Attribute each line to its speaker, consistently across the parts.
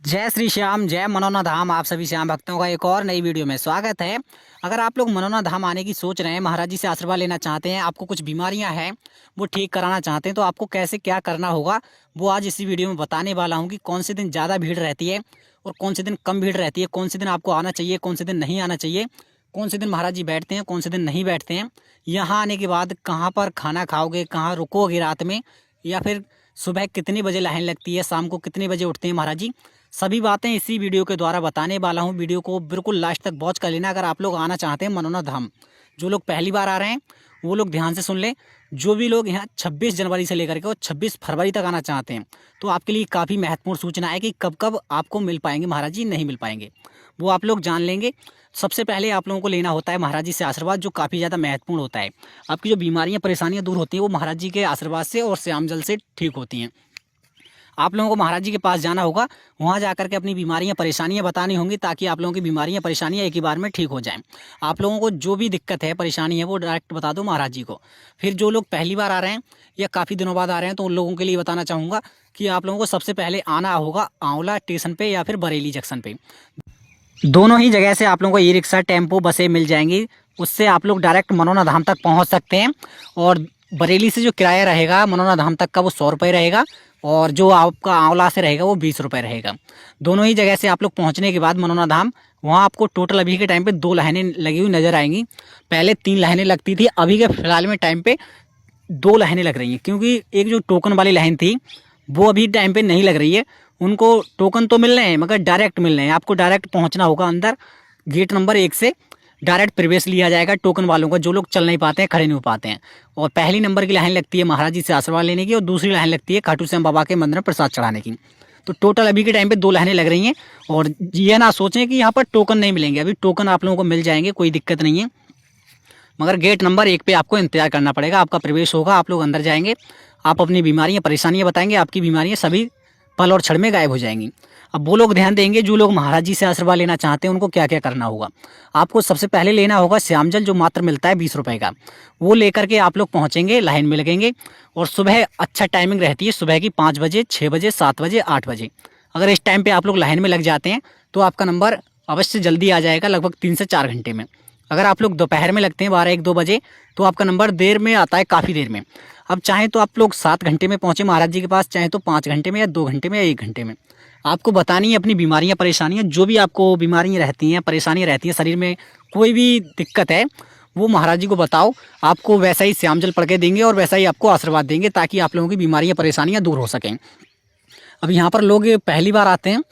Speaker 1: जय श्री श्याम, जय मनोना धाम। आप सभी श्याम भक्तों का एक और नई वीडियो में स्वागत है। अगर आप लोग मनोना धाम आने की सोच रहे हैं, महाराज जी से आशीर्वाद लेना चाहते हैं, आपको कुछ बीमारियां हैं वो ठीक कराना चाहते हैं, तो आपको कैसे क्या करना होगा वो आज इसी वीडियो में बताने वाला हूं कि कौन से दिन ज़्यादा भीड़ रहती है और कौन से दिन कम भीड़ रहती है, कौन से दिन आपको आना चाहिए, कौन से दिन नहीं आना चाहिए, कौन से दिन महाराज जी बैठते हैं, कौन से दिन नहीं बैठते हैं। यहाँ आने के बाद कहाँ पर खाना खाओगे, कहाँ रुकोगे रात में, या फिर सुबह कितने बजे लाइन लगती है, शाम को कितने बजे उठते हैं महाराज जी, सभी बातें इसी वीडियो के द्वारा बताने वाला हूँ। वीडियो को बिल्कुल लास्ट तक वॉच कर लेना। अगर आप लोग आना चाहते हैं मनोना धाम, जो लोग पहली बार आ रहे हैं वो लोग ध्यान से सुन लें। जो भी लोग यहाँ 26 जनवरी से लेकर के और 26 फरवरी तक आना चाहते हैं, तो आपके लिए काफ़ी महत्वपूर्ण सूचना है कि कब कब आपको मिल पाएंगे महाराज जी, नहीं मिल पाएंगे, वो आप लोग जान लेंगे। सबसे पहले आप लोगों को लेना होता है महाराज जी से आशीर्वाद, जो काफ़ी ज़्यादा महत्वपूर्ण होता है। आपकी जो बीमारियाँ परेशानियाँ दूर होती हैं वो महाराज जी के आशीर्वाद से और श्याम जल से ठीक होती हैं। आप लोगों को महाराज जी के पास जाना होगा, वहाँ जाकर के अपनी बीमारियाँ परेशानियाँ बतानी होंगी, ताकि आप लोगों की बीमारियाँ परेशानियाँ एक ही बार में ठीक हो जाएं। आप लोगों को जो भी दिक्कत है, परेशानी है, वो डायरेक्ट बता दो महाराज जी को। फिर जो लोग पहली बार आ रहे हैं या काफ़ी दिनों बाद आ रहे हैं, तो उन लोगों के लिए बताना चाहूँगा कि आप लोगों को सबसे पहले आना होगा आंवला स्टेशन पर या फिर बरेली जंक्शन पर। दोनों ही जगह से आप लोगों को ई रिक्शा, टेम्पो, बसें मिल जाएंगी। उससे आप लोग डायरेक्ट मनोना धाम तक पहुंच सकते हैं। और बरेली से जो किराया रहेगा मनोना धाम तक का, वो 100 रुपये रहेगा, और जो आपका आंवला से रहेगा वो 20 रुपये रहेगा। दोनों ही जगह से आप लोग पहुंचने के बाद मनोना धाम, वहाँ आपको टोटल अभी के टाइम पे 2 लाइनें लगी हुई नज़र आएंगी। पहले 3 लाइनें लगती थी, अभी के फिलहाल में टाइम पे 2 लाइनें लग रही हैं, क्योंकि एक जो टोकन वाली लाइन थी वो अभी टाइम पे नहीं लग रही है। उनको टोकन तो मिल रहे हैं मगर डायरेक्ट मिल रहे हैं। आपको डायरेक्ट पहुंचना होगा अंदर, गेट नंबर 1 से डायरेक्ट प्रवेश लिया जाएगा टोकन वालों का, जो लोग चल नहीं पाते हैं, खड़े नहीं हो पाते हैं। और पहली नंबर की लाइन लगती है महाराज जी से आशीर्वाद लेने की, और दूसरी लाइन लगती है खाटू श्याम बाबा के मंदिर में प्रसाद चढ़ाने की। तो टोटल अभी के टाइम पे 2 लाइनें लग रही हैं। और ये ना सोचें कि यहाँ पर टोकन नहीं मिलेंगे, अभी टोकन आप लोगों को मिल जाएंगे, कोई दिक्कत नहीं है। मगर गेट नंबर 1 पे आपको इंतजार करना पड़ेगा। आपका प्रवेश होगा, आप लोग अंदर जाएंगे, आप अपनी बीमारियां परेशानियां बताएंगे, आपकी बीमारियां सभी पल और क्षण में गायब हो जाएंगी। अब वो लोग ध्यान देंगे जो लोग महाराज जी से आशीर्वाद लेना चाहते हैं, उनको क्या क्या करना होगा। आपको सबसे पहले लेना होगा श्याम जल, जो मात्र मिलता है 20 रुपये का। वो लेकर के आप लोग पहुँचेंगे, लाइन में लगेंगे। और सुबह अच्छा टाइमिंग रहती है, सुबह की 5 बजे, 6 बजे, 7 बजे, 8 बजे। अगर इस टाइम पर आप लोग लाइन में लग जाते हैं तो आपका नंबर अवश्य जल्दी आ जाएगा, लगभग 3 से 4 घंटे में। अगर आप लोग दोपहर में लगते हैं 12-1-2 बजे, तो आपका नंबर देर में आता है, काफ़ी देर में। अब चाहे तो आप लोग 7 घंटे में पहुँचे महाराज जी के पास, चाहे तो 5 घंटे में या 2 घंटे में या 1 घंटे में। आपको बतानी है अपनी बीमारियां परेशानियां, जो भी आपको बीमारियां रहती हैं, परेशानियां रहती हैं, शरीर में कोई भी दिक्कत है, वो महाराज जी को बताओ। आपको वैसा ही श्याम जल पढ़ के देंगे और वैसा ही आपको आशीर्वाद देंगे, ताकि आप लोगों की बीमारियां परेशानियां दूर हो सकें। अब यहाँ पर लोग पहली बार आते हैं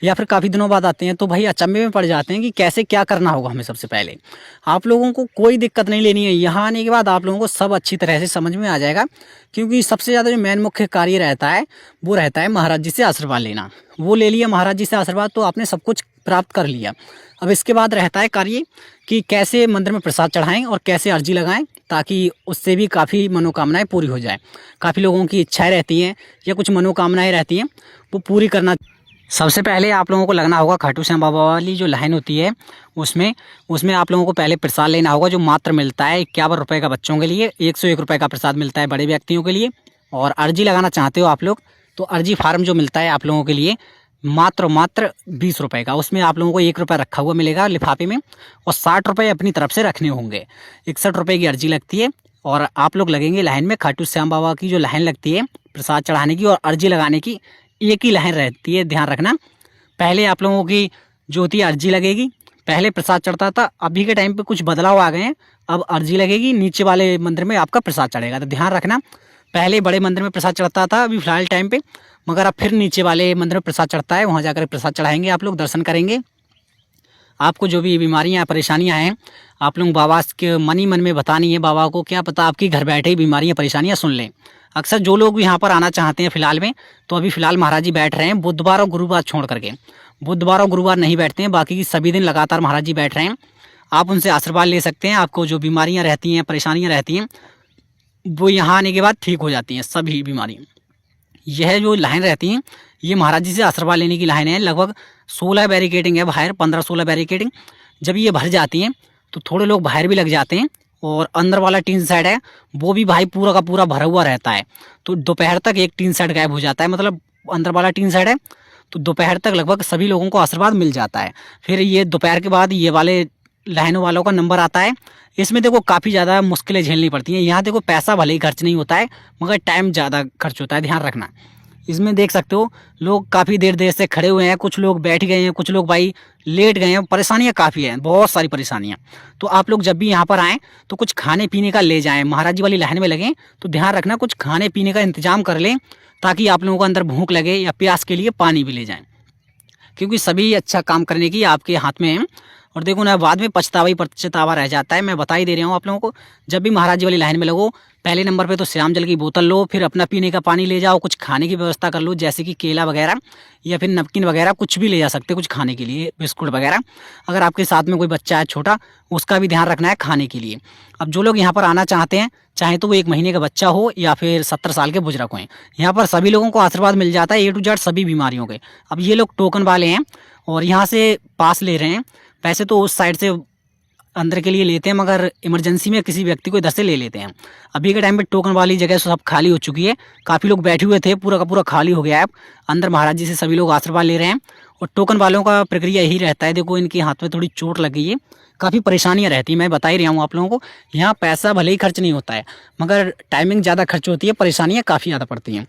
Speaker 1: या फिर काफ़ी दिनों बाद आते हैं, तो भाई अचंभे में पड़ जाते हैं कि कैसे क्या करना होगा हमें। सबसे पहले आप लोगों को कोई दिक्कत नहीं लेनी है। यहाँ आने के बाद आप लोगों को सब अच्छी तरह से समझ में आ जाएगा, क्योंकि सबसे ज़्यादा जो मेन मुख्य कार्य रहता है वो रहता है महाराज जी से आशीर्वाद लेना। वो ले लिया महाराज जी से आशीर्वाद, तो आपने सब कुछ प्राप्त कर लिया। अब इसके बाद रहता है कार्य कि कैसे मंदिर में प्रसाद चढ़ाएं और कैसे अर्जी लगाएं, ताकि उससे भी काफ़ी मनोकामनाएं पूरी हो जाए। काफ़ी लोगों की इच्छाएं रहती हैं या कुछ मनोकामनाएं रहती हैं, वो पूरी करना। सबसे पहले आप लोगों को लगना होगा खाटू श्याम बाबा वाली जो लाइन होती है, उसमें उसमें आप लोगों को पहले प्रसाद लेना होगा, जो मात्र मिलता है 51 रुपये का बच्चों के लिए, 101 रुपये का प्रसाद मिलता है बड़े व्यक्तियों के लिए। और अर्जी लगाना चाहते हो आप लोग, तो अर्जी फार्म जो मिलता है आप लोगों के लिए मात्र 20 रुपये का, उसमें आप लोगों को 1 रुपया रखा हुआ मिलेगा लिफाफे में, और 60 रुपये अपनी तरफ से रखने होंगे। 61 रुपये की अर्जी लगती है। और आप लोग लगेंगे लाइन में। खाटू श्याम बाबा की जो लाइन लगती है प्रसाद चढ़ाने की और अर्जी लगाने की, एक ही लाइन रहती है, ध्यान रखना। पहले आप लोगों की जो होती है अर्जी लगेगी, पहले प्रसाद चढ़ता था, अभी के टाइम पे कुछ बदलाव आ गए हैं। अब अर्जी लगेगी, नीचे वाले मंदिर में आपका प्रसाद चढ़ेगा। तो ध्यान रखना, पहले बड़े मंदिर में प्रसाद चढ़ता था अभी फिलहाल टाइम पे, मगर अब फिर नीचे वाले मंदिर में प्रसाद चढ़ता है, वहाँ जाकर प्रसाद चढ़ाएंगे, आप लोग दर्शन करेंगे। आपको जो भी बीमारियां परेशानियां हैं, आप लोग बाबा के मन ही मन में बतानी है। बाबा को क्या पता आपकी घर बैठे ही बीमारियां परेशानियां सुन लें। अक्सर जो लोग यहाँ पर आना चाहते हैं फिलहाल में, तो अभी फ़िलहाल महाराज जी बैठ रहे हैं बुधवार और गुरुवार छोड़ करके। बुधवार और गुरुवार नहीं बैठते हैं, बाकी की सभी दिन लगातार महाराज जी बैठ रहे हैं। आप उनसे आशीर्वाद ले सकते हैं। आपको जो बीमारियाँ रहती हैं, परेशानियाँ रहती हैं, वो यहाँ आने के बाद ठीक हो जाती हैं सभी बीमारियाँ। यह जो लाइन रहती हैं, ये महाराज जी से आशीर्वाद लेने की लाइन है। लगभग 16 बैरिकेडिंग है बाहर, 15-16 बैरिकेडिंग। जब ये भर जाती हैं तो थोड़े लोग बाहर भी लग जाते हैं, और अंदर वाला टीन सेट है वो भी भाई पूरा का पूरा भरा हुआ रहता है। तो दोपहर तक एक टीन सेट गायब हो जाता है, मतलब अंदर वाला टीन सेट है तो दोपहर तक लगभग सभी लोगों को आशीर्वाद मिल जाता है। फिर ये दोपहर के बाद ये वाले लाइनों वालों का नंबर आता है। इसमें देखो काफ़ी ज़्यादा मुश्किलें झेलनी पड़ती हैं। यहाँ देखो पैसा भले ही खर्च नहीं होता है, मगर टाइम ज़्यादा खर्च होता है, ध्यान रखना। इसमें देख सकते हो लोग काफ़ी देर देर से खड़े हुए हैं, कुछ लोग बैठ गए हैं, कुछ लोग भाई लेट गए हैं। परेशानियाँ काफ़ी हैं, बहुत सारी परेशानियाँ। तो आप लोग जब भी यहाँ पर आएँ तो कुछ खाने पीने का ले जाएँ। महाराज जी वाली लाइन में लगें तो ध्यान रखना कुछ खाने पीने का इंतजाम कर लें, ताकि आप लोगों को अंदर भूख लगे, या प्यास के लिए पानी भी ले जाएँ, क्योंकि सभी अच्छा काम करने की आपके हाथ में है। और देखो ना, बाद में पछतावा ही पछतावा रह जाता है। मैं बता ही दे रहा हूँ आप लोगों को, जब भी महाराज जी वाली लाइन में लगो, पहले नंबर पे तो श्याम जल की बोतल लो, फिर अपना पीने का पानी ले जाओ, कुछ खाने की व्यवस्था कर लो, जैसे कि केला वगैरह या फिर नमकीन वगैरह कुछ भी ले जा सकते, कुछ खाने के लिए, बिस्कुट वगैरह। अगर आपके साथ में कोई बच्चा है छोटा, उसका भी ध्यान रखना है खाने के लिए। अब जो लोग यहाँ पर आना चाहते हैं, चाहे तो वो 1 महीने का बच्चा हो या फिर 70 साल के बुजुर्ग हों, यहाँ पर सभी लोगों को आशीर्वाद मिल जाता है, A to Z सभी बीमारियों के। अब ये लोग टोकन वाले हैं और यहाँ से पास ले रहे हैं। वैसे तो उस साइड से अंदर के लिए लेते हैं, मगर इमरजेंसी में किसी व्यक्ति को इधर से ले लेते हैं। अभी के टाइम पे टोकन वाली जगह सब खाली हो चुकी है, काफ़ी लोग बैठे हुए थे, पूरा का पूरा खाली हो गया है। अंदर महाराज जी से सभी लोग आशीर्वाद ले रहे हैं। और टोकन वालों का प्रक्रिया यही रहता है। देखो इनके हाथ में थोड़ी चोट लग गई है, काफ़ी परेशानियाँ रहती हैं। मैं बता ही रहा हूँ आप लोगों को, यहाँ पैसा भले ही खर्च नहीं होता है, मगर टाइमिंग ज़्यादा खर्च होती है, परेशानियाँ काफ़ी ज़्यादा पड़ती हैं।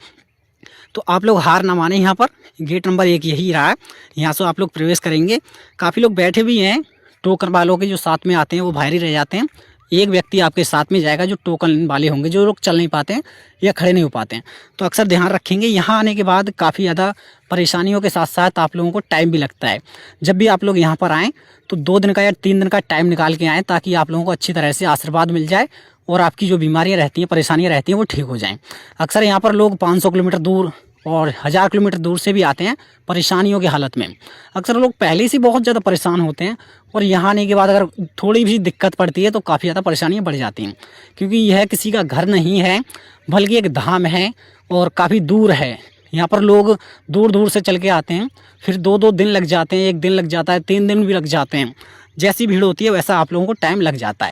Speaker 1: तो आप लोग हार ना माने। यहाँ पर गेट नंबर 1 यही रहा है, यहाँ से आप लोग प्रवेश करेंगे। काफ़ी लोग बैठे भी हैं, टोकन वालों के जो साथ में आते हैं वो बाहर ही रह जाते हैं। एक व्यक्ति आपके साथ में जाएगा जो टोकन वाले होंगे, जो लोग चल नहीं पाते हैं या खड़े नहीं हो पाते हैं। तो अक्सर ध्यान रखेंगे, यहाँ आने के बाद काफ़ी ज़्यादा परेशानियों के साथ साथ आप लोगों को टाइम भी लगता है। जब भी आप लोग यहाँ पर आएँ तो 2 दिन का या 3 दिन का टाइम निकाल के आएँ, ताकि आप लोगों को अच्छी तरह से आशीर्वाद मिल जाए और आपकी जो बीमारियाँ रहती हैं, परेशानियाँ रहती हैं, वो ठीक हो जाएँ। अक्सर यहाँ पर लोग 500 किलोमीटर दूर और 1000 किलोमीटर दूर से भी आते हैं परेशानियों की हालत में। अक्सर लोग पहले से बहुत ज़्यादा परेशान होते हैं, और यहाँ आने के बाद अगर थोड़ी भी दिक्कत पड़ती है तो काफ़ी ज़्यादा परेशानियाँ बढ़ जाती हैं, क्योंकि यह किसी का घर नहीं है, बल्कि एक धाम है और काफ़ी दूर है। यहाँ पर लोग दूर दूर से चल के आते हैं, फिर 2-2 दिन लग जाते हैं, 1 दिन लग जाता है, 3 दिन भी लग जाते हैं। जैसी भीड़ होती है वैसा आप लोगों को टाइम लग जाता है।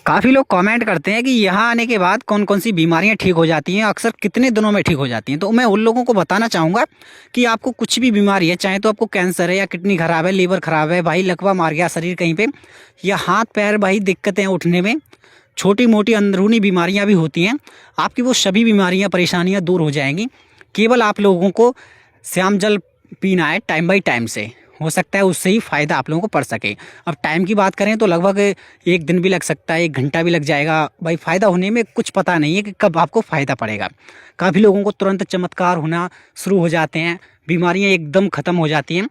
Speaker 1: काफ़ी लोग कमेंट करते हैं कि यहाँ आने के बाद कौन कौन सी बीमारियाँ ठीक हो जाती हैं, अक्सर कितने दिनों में ठीक हो जाती हैं। तो मैं उन लोगों को बताना चाहूँगा कि आपको कुछ भी बीमारी है, चाहे तो आपको कैंसर है या किडनी ख़राब है, लीवर ख़राब है, भाई लकवा मार गया शरीर कहीं पे, या हाथ पैर भाई दिक्कतें उठने में, छोटी मोटी अंदरूनी बीमारियाँ भी होती हैं, आपकी वो सभी बीमारियाँ परेशानियाँ दूर हो जाएंगी। केवल आप लोगों को श्याम जल पीना है टाइम बाई टाइम से, हो सकता है उससे ही फ़ायदा आप लोगों को पड़ सके। अब टाइम की बात करें तो लगभग 1 दिन भी लग सकता है, 1 घंटा भी लग जाएगा। भाई फ़ायदा होने में कुछ पता नहीं है कि कब आपको फ़ायदा पड़ेगा। काफ़ी लोगों को तुरंत चमत्कार होना शुरू हो जाते हैं, बीमारियां एकदम ख़त्म हो जाती हैं।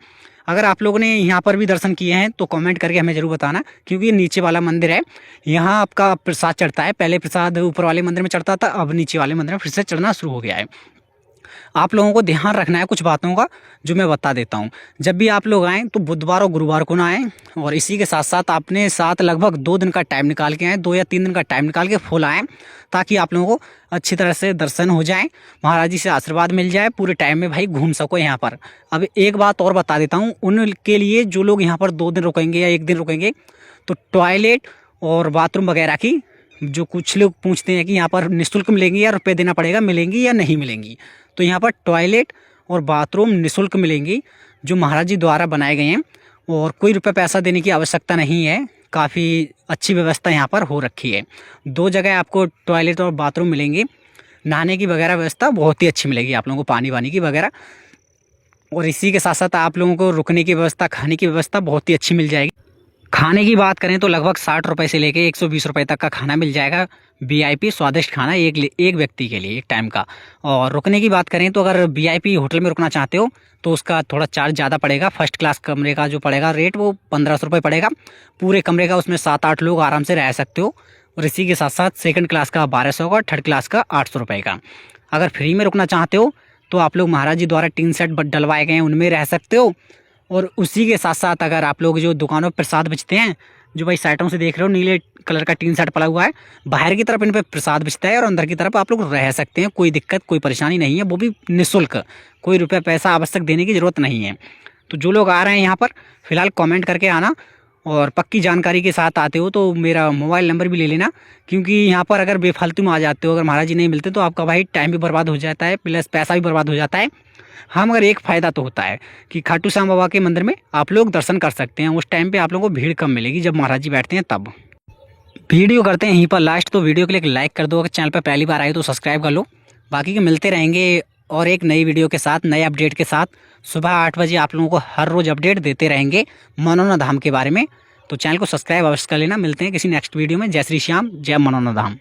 Speaker 1: अगर आप लोगों ने यहाँ पर भी दर्शन किए हैं तो कमेंट करके हमें ज़रूर बताना, क्योंकि ये नीचे वाला मंदिर है, यहाँ आपका प्रसाद चढ़ता है। पहले प्रसाद ऊपर वाले मंदिर में चढ़ता था, अब नीचे वाले मंदिर में फिर से चढ़ना शुरू हो गया है। आप लोगों को ध्यान रखना है कुछ बातों का, जो मैं बता देता हूँ। जब भी आप लोग आएँ तो बुधवार और गुरुवार को ना आएँ, और इसी के साथ साथ अपने साथ लगभग 2 दिन का टाइम निकाल के आएँ, 2 या 3 दिन का टाइम निकाल के फुल आएँ, ताकि आप लोगों को अच्छी तरह से दर्शन हो जाए, महाराज जी से आशीर्वाद मिल जाए, पूरे टाइम में भाई घूम सको यहाँ पर। अब एक बात और बता देता हूँ उनके लिए जो लोग यहाँ पर 2 दिन रुकेंगे या 1 दिन रुकेंगे, तो टॉयलेट और बाथरूम वगैरह की, जो कुछ लोग पूछते हैं कि यहाँ पर निःशुल्क मिलेंगी या रुपये देना पड़ेगा, मिलेंगी या नहीं मिलेंगी, तो यहाँ पर टॉयलेट और बाथरूम निःशुल्क मिलेंगी, जो महाराज जी द्वारा बनाए गए हैं, और कोई रुपये पैसा देने की आवश्यकता नहीं है। काफ़ी अच्छी व्यवस्था यहाँ पर हो रखी है। 2 जगह आपको टॉयलेट और बाथरूम मिलेंगी, नहाने की वगैरह व्यवस्था बहुत ही अच्छी मिलेगी आप लोगों को, पानी वानी की वगैरह। और इसी के साथ साथ आप लोगों को रुकने की व्यवस्था, खाने की व्यवस्था बहुत ही अच्छी मिल जाएगी। खाने की बात करें तो लगभग 60 रुपये से लेके 120 रुपये तक का खाना मिल जाएगा, VIP स्वादिष्ट खाना एक व्यक्ति के लिए, एक टाइम का। और रुकने की बात करें तो अगर VIP होटल में रुकना चाहते हो तो उसका थोड़ा चार्ज ज़्यादा पड़ेगा। फर्स्ट क्लास कमरे का जो पड़ेगा रेट, वो 1500 रुपये पड़ेगा पूरे कमरे का, उसमें 7-8 लोग आराम से रह सकते हो। और इसी के साथ साथ सेकंड क्लास का 1200 का, थर्ड क्लास का 800 रुपये का। अगर फ्री में रुकना चाहते हो तो आप लोग महाराज जी द्वारा टीन सेट डलवाए गए हैं, उनमें रह सकते हो। और उसी के साथ साथ अगर आप लोग जो दुकानों पर प्रसाद बेचते हैं, जो भाई साइटों से देख रहे हो नीले कलर का टीन सेट पड़ा हुआ है, बाहर की तरफ इन पर प्रसाद बेचता है और अंदर की तरफ आप लोग रह सकते हैं। कोई दिक्कत, कोई परेशानी नहीं है, वो भी निःशुल्क, कोई रुपया पैसा आवश्यक देने की ज़रूरत नहीं है। तो जो लोग आ रहे हैं यहाँ पर फ़िलहाल कमेंट करके आना, और पक्की जानकारी के साथ आते हो तो मेरा मोबाइल नंबर भी ले लेना, क्योंकि यहाँ पर अगर बेफालतू में आ जाते हो, अगर महाराज जी नहीं मिलते तो आपका भाई टाइम भी बर्बाद हो जाता है, प्लस पैसा भी बर्बाद हो जाता है। हाँ, मगर एक फ़ायदा तो होता है कि खाटू श्याम बाबा के मंदिर में आप लोग दर्शन कर सकते हैं। उस टाइम पे आप लोगों को भीड़ कम मिलेगी जब महाराज जी बैठते हैं तब। वीडियो करते हैं यहीं पर लास्ट, तो वीडियो के लिए एक लाइक कर दो। अगर चैनल पर पहली बार आए तो सब्सक्राइब कर लो। बाकी के मिलते रहेंगे और एक नई वीडियो के साथ, नए अपडेट के साथ। सुबह 8 बजे आप लोगों को हर रोज़ अपडेट देते रहेंगे मनोना धाम के बारे में। तो चैनल को सब्सक्राइब अवश्य कर लेना। मिलते हैं किसी नेक्स्ट वीडियो में। जय श्री श्याम, जय मनोना धाम।